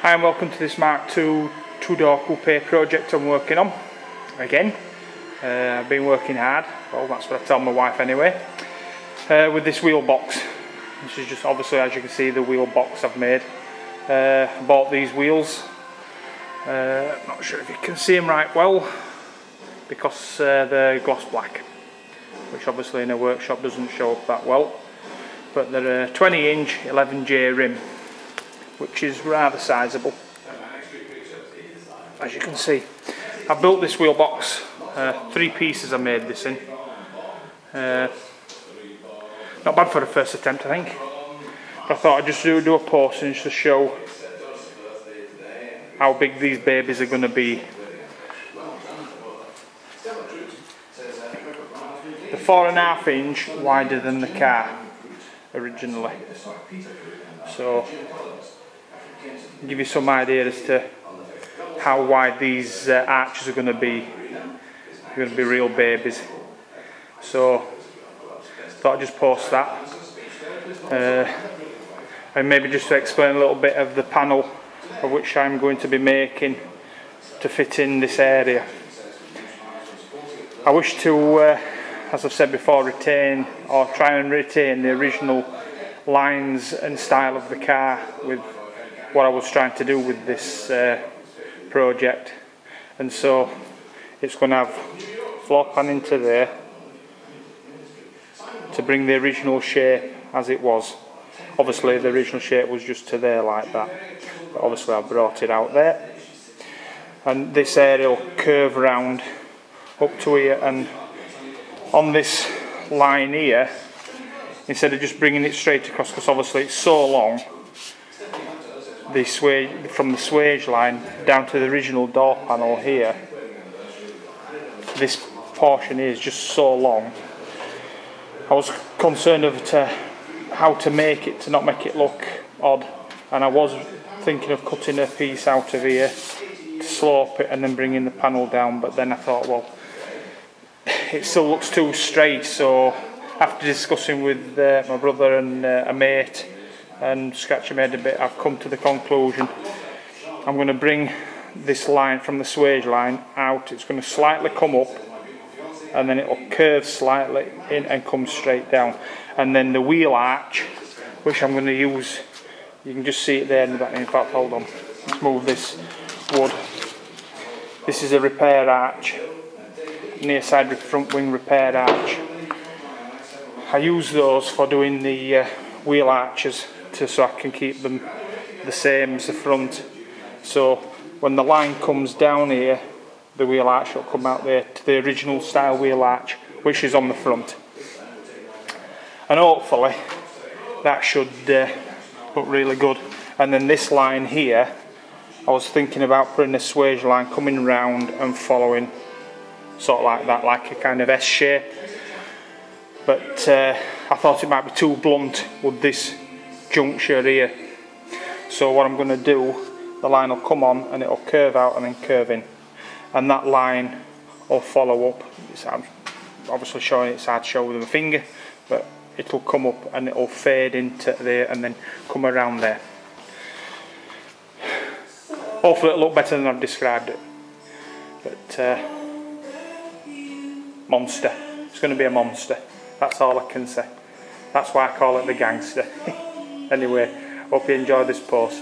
Hi and welcome to this Mark II two-door coupe project I'm working on. Again, I've been working hard, well that's what I tell my wife anyway, with this wheel box. This is just obviously, as you can see, the wheel box I've made. I bought these wheels, not sure if you can see them right well, because they're gloss black, which obviously in a workshop doesn't show up that well. But they're a 20-inch 11J rim, which is rather sizable, as you can see. I've built this wheel box, 3 pieces I made this in. Not bad for a first attempt, I think. But I thought I'd just do a portion just to show how big these babies are going to be. The 4.5 inch wider than the car originally, so give you some idea as to how wide these arches are going to be. They're going to be real babies. So thought I'd just post that, and maybe just to explain a little bit of the panel of which I'm going to be making to fit in this area. I wish to, as I've said before, retain or try and retain the original lines and style of the car with what I was trying to do with this project. And so it's going to have floor pan into there to bring the original shape as it was. Obviously the original shape was just to there like that, but obviously I've brought it out there, and this area will curve round up to here, and on this line here, instead of just bringing it straight across, because obviously it's so long, the swage, from the swage line down to the original door panel here, this portion here is just so long. I was concerned of how to make it to not make it look odd, and I was thinking of cutting a piece out of here to slope it and then bringing the panel down, but then I thought, well, it still looks too straight. So after discussing with my brother and a mate and scratching my head a bit, I've come to the conclusion I'm going to bring this line from the swage line out. It's going to slightly come up, and then it will curve slightly in and come straight down, and then the wheel arch, which I'm going to use, you can just see it there in the back. In fact, hold on, let's move this wood. This is a repair arch, near side front wing repair arch. I use those for doing the wheel arches so I can keep them the same as the front. So when the line comes down here, the wheel arch will come out there to the original style wheel arch, which is on the front. And hopefully that should look really good. And then this line here, I was thinking about putting a swage line coming round and following, sort of like that, like a kind of S shape. But I thought it might be too blunt with this juncture here. So what I'm going to do, the line will come on and it'll curve out and then curve in, and that line will follow up. I'm obviously showing it's hard to show with my finger, but it'll come up and it'll fade into there and then come around there. Hopefully it'll look better than I've described it. But monster. It's going to be a monster. That's all I can say. That's why I call it the gangster. Anyway, hope you enjoyed this post.